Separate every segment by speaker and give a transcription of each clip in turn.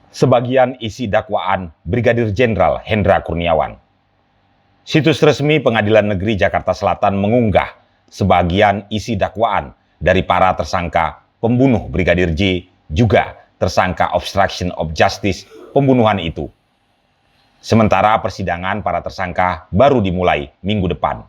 Speaker 1: sebagian isi dakwaan Brigadir Jenderal Hendra Kurniawan. Situs resmi Pengadilan Negeri Jakarta Selatan mengunggah sebagian isi dakwaan dari para tersangka pembunuh Brigadir J, juga tersangka obstruction of justice pembunuhan itu. Sementara persidangan para tersangka baru dimulai minggu depan.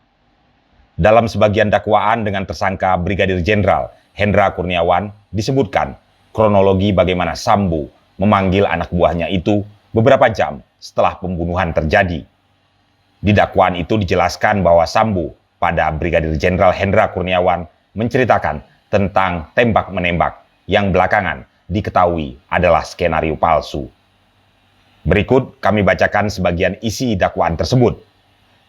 Speaker 1: Dalam sebagian dakwaan dengan tersangka Brigadir Jenderal Hendra Kurniawan disebutkan kronologi bagaimana Sambo memanggil anak buahnya itu beberapa jam setelah pembunuhan terjadi. Di dakwaan itu dijelaskan bahwa Sambo pada Brigadir Jenderal Hendra Kurniawan menceritakan tentang tembak-menembak yang belakangan diketahui adalah skenario palsu. Berikut kami bacakan sebagian isi dakwaan tersebut.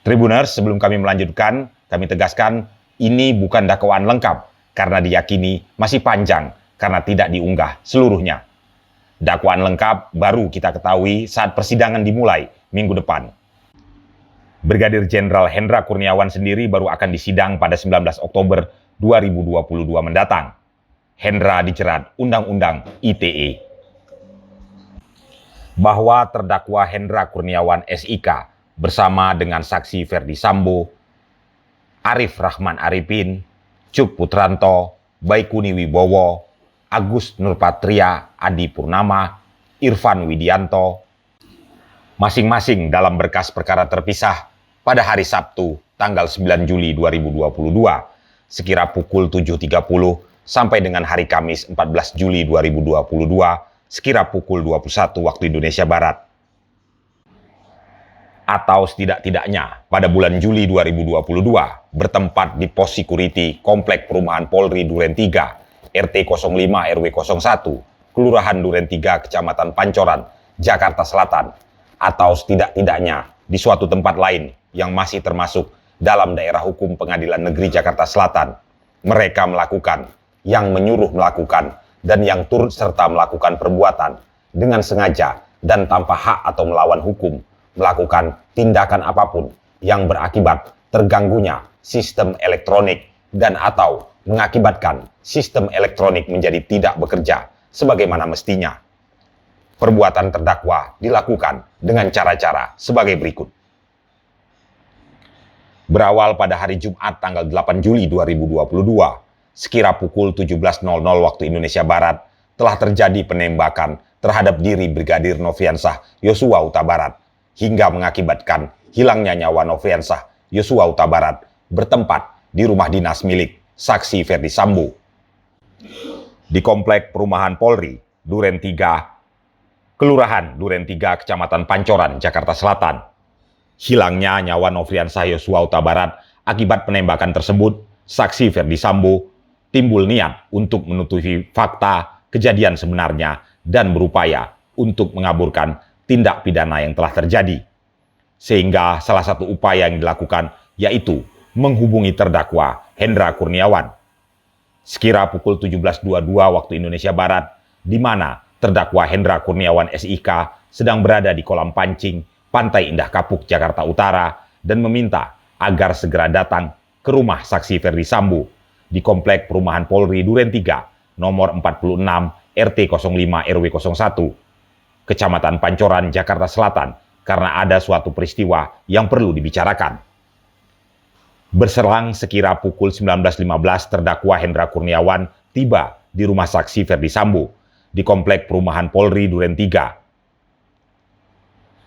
Speaker 1: Tribuners, sebelum kami melanjutkan, kami tegaskan ini bukan dakwaan lengkap karena diyakini masih panjang karena tidak diunggah seluruhnya. Dakwaan lengkap baru kita ketahui saat persidangan dimulai minggu depan. Brigadir Jenderal Hendra Kurniawan sendiri baru akan disidang pada 19 Oktober 2022 mendatang. Hendra dijerat Undang-Undang ITE. Bahwa terdakwa Hendra Kurniawan SIK bersama dengan saksi Ferdi Sambo, Arif Rahman Arifin, Cuk Putranto, Baikuni Wibowo, Agus Nurpatria Adi Purnama, Irfan Widianto, masing-masing dalam berkas perkara terpisah pada hari Sabtu tanggal 9 Juli 2022 sekira pukul 7.30 sampai dengan hari Kamis 14 Juli 2022 sekira pukul 21 waktu Indonesia Barat. Atau setidak-tidaknya pada bulan Juli 2022 bertempat di pos security Komplek Perumahan Polri Duren 3, RT 05 RW 01, Kelurahan Duren 3, Kecamatan Pancoran, Jakarta Selatan, atau setidak-tidaknya di suatu tempat lain yang masih termasuk dalam daerah hukum Pengadilan Negeri Jakarta Selatan. Mereka melakukan, yang menyuruh melakukan, dan yang turut serta melakukan perbuatan dengan sengaja dan tanpa hak atau melawan hukum, melakukan tindakan apapun yang berakibat terganggunya sistem elektronik dan atau mengakibatkan sistem elektronik menjadi tidak bekerja sebagaimana mestinya. Perbuatan terdakwa dilakukan dengan cara-cara sebagai berikut. Berawal pada hari Jumat tanggal 8 Juli 2022, sekira pukul 17.00 waktu Indonesia Barat, telah terjadi penembakan terhadap diri Brigadir Nofriansah Yosua Huta Barat hingga mengakibatkan hilangnya nyawa Nofriansah Yosua Huta Barat bertempat di rumah dinas milik saksi Ferdi Sambo di Komplek Perumahan Polri Duren 3, Kelurahan Duren 3, Kecamatan Pancoran, Jakarta Selatan. Hilangnya nyawa Nofriansah Yosua Huta Barat akibat penembakan tersebut, saksi Ferdi Sambo timbul niat untuk menutupi fakta kejadian sebenarnya dan berupaya untuk mengaburkan tindak pidana yang telah terjadi. Sehingga salah satu upaya yang dilakukan yaitu menghubungi terdakwa Hendra Kurniawan. Sekira pukul 17.22 waktu Indonesia Barat, di mana terdakwa Hendra Kurniawan SIK sedang berada di kolam pancing Pantai Indah Kapuk, Jakarta Utara, dan meminta agar segera datang ke rumah saksi Ferdi Sambo di Komplek Perumahan Polri Duren 3, nomor 46, RT 05 RW 01, Kecamatan Pancoran, Jakarta Selatan, karena ada suatu peristiwa yang perlu dibicarakan. Berselang sekira pukul 19.15, terdakwa Hendra Kurniawan tiba di rumah saksi Ferdi Sambo di Komplek Perumahan Polri Duren 3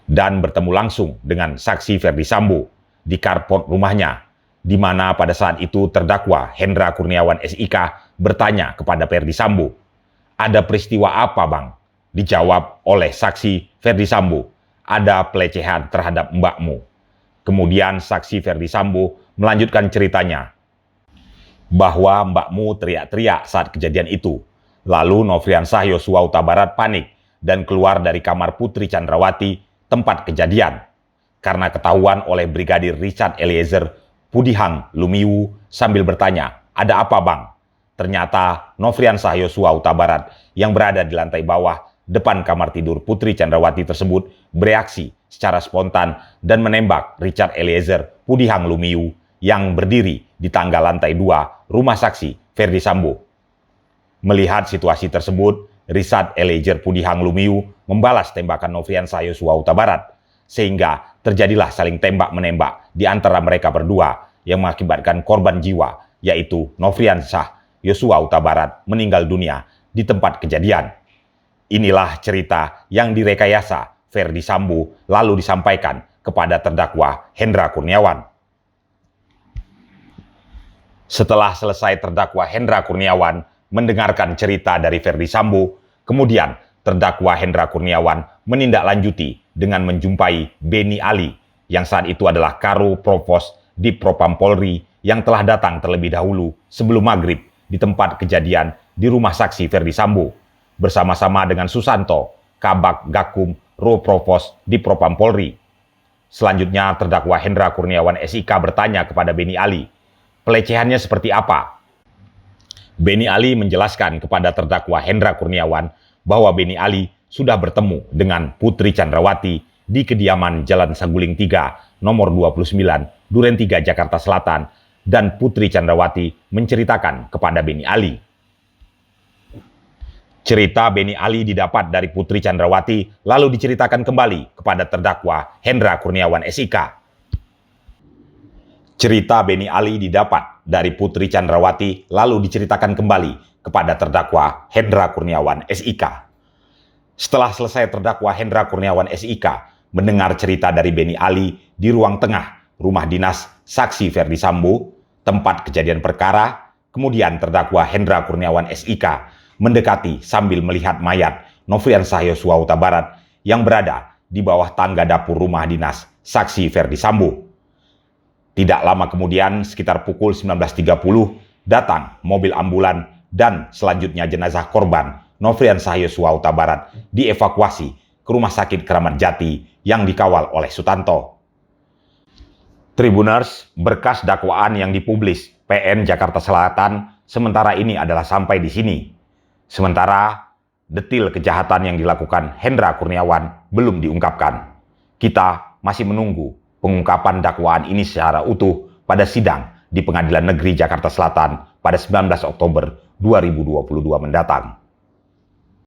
Speaker 1: dan bertemu langsung dengan saksi Ferdi Sambo di carport rumahnya, di mana pada saat itu terdakwa Hendra Kurniawan SIK bertanya kepada Ferdi Sambo, "Ada peristiwa apa, Bang?" Dijawab oleh saksi Ferdi Sambo, "Ada pelecehan terhadap mbakmu." Kemudian saksi Ferdi Sambo melanjutkan ceritanya bahwa mbakmu teriak-teriak saat kejadian itu. Lalu Nofriansah Yosua Huta Barat panik dan keluar dari kamar Putri Chandrawati, tempat kejadian. Karena ketahuan oleh Brigadir Richard Eliezer Pudihang Lumiu sambil bertanya, "Ada apa, Bang?" Ternyata Nofriansah Yosua Huta Barat yang berada di lantai bawah depan kamar tidur Putri Chandrawati tersebut bereaksi secara spontan dan menembak Richard Eliezer Pudihang Lumiu yang berdiri di tangga lantai 2 rumah saksi Ferdi Sambo. Melihat situasi tersebut, Richard Eliezer Pudihang Lumiu membalas tembakan Nofriansah Yosua Huta Barat, sehingga terjadilah saling tembak-menembak di antara mereka berdua yang mengakibatkan korban jiwa, yaitu Nofriansah Yosua Huta Barat meninggal dunia di tempat kejadian. Inilah cerita yang direkayasa Ferdi Sambo lalu disampaikan kepada terdakwa Hendra Kurniawan. Setelah selesai terdakwa Hendra Kurniawan mendengarkan cerita dari Ferdi Sambo, kemudian terdakwa Hendra Kurniawan menindaklanjuti dengan menjumpai Beni Ali yang saat itu adalah Karo Provos di Propam Polri yang telah datang terlebih dahulu sebelum maghrib di tempat kejadian di rumah saksi Ferdi Sambo bersama-sama dengan Susanto, Kabak Gakum Ro Provos di Propam Polri. Selanjutnya terdakwa Hendra Kurniawan SIK bertanya kepada Beni Ali, pelecehannya seperti apa? Beni Ali menjelaskan kepada terdakwa Hendra Kurniawan bahwa Beni Ali sudah bertemu dengan Putri Chandrawati di kediaman Jalan Saguling 3, nomor 29, Duren 3, Jakarta Selatan, dan Putri Chandrawati menceritakan kepada Beni Ali. Cerita Beni Ali didapat dari Putri Chandrawati lalu diceritakan kembali kepada terdakwa Hendra Kurniawan SIK. Cerita Beni Ali didapat dari Putri Chandrawati lalu diceritakan kembali kepada terdakwa Hendra Kurniawan SIK. Setelah selesai terdakwa Hendra Kurniawan SIK mendengar cerita dari Beni Ali di ruang tengah rumah dinas saksi Ferdi Sambo, tempat kejadian perkara, kemudian terdakwa Hendra Kurniawan SIK mendekati sambil melihat mayat Nofriansah Yosua Huta Barat yang berada di bawah tangga dapur rumah dinas saksi Ferdi Sambo. Tidak lama kemudian, sekitar pukul 19.30, datang mobil ambulan dan selanjutnya jenazah korban Nofriansah Yosua Huta Barat dievakuasi ke Rumah Sakit Kramat Jati yang dikawal oleh Sutanto. Tribuners, berkas dakwaan yang dipublis PN Jakarta Selatan sementara ini adalah sampai di sini. Sementara detil kejahatan yang dilakukan Hendra Kurniawan belum diungkapkan. Kita masih menunggu pengungkapan dakwaan ini secara utuh pada sidang di Pengadilan Negeri Jakarta Selatan pada 19 Oktober 2022 mendatang.